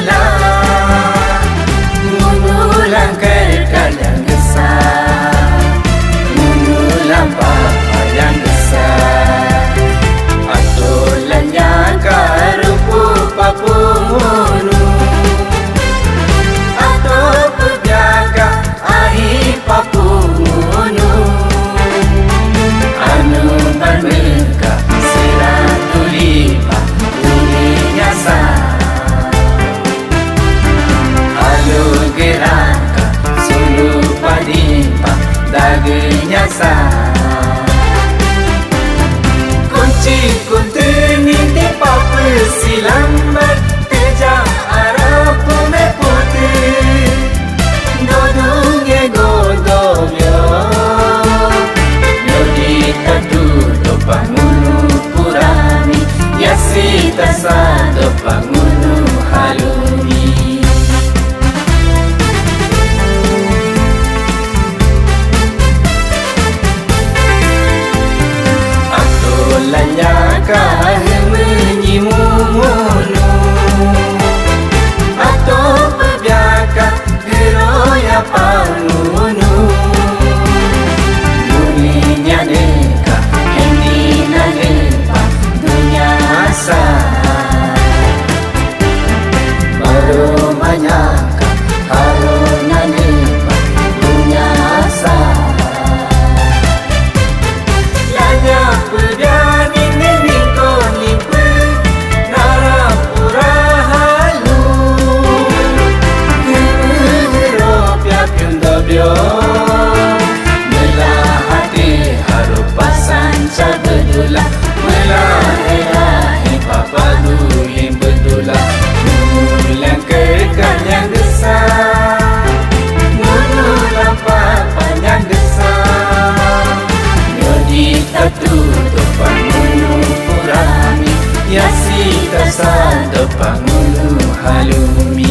mengulang, mengulang kerkal yang besar, mengulang papa yang besar. Atulannya karupu papungunu, atau pejaga ahi papungunu, anu bermerka seratulipa bunyinya sah. Alu geraka sulu padimpa dagingnya sah. Kunci kunteni di papa silambat teja arah pume putih dodungnya godolyo yodi tadudo pangunu purani yasita sado pangunu halumi. Atulannya kahir menyimumunu, atau pebiaka geroya pangunu, bunyinya neka hendina nepa dunia asa. Baru manyaka haruna nepa dunia asa. Lanya pebiani neniko nipe narapura halu, geropya kendabyo melah hati harupasan cabedula, melah herahi papa dulim bedula, mulang kekal yang besar, mulang papa yang besar. Yodi tatudo pangunu purami, yasita sado pangunu halumi.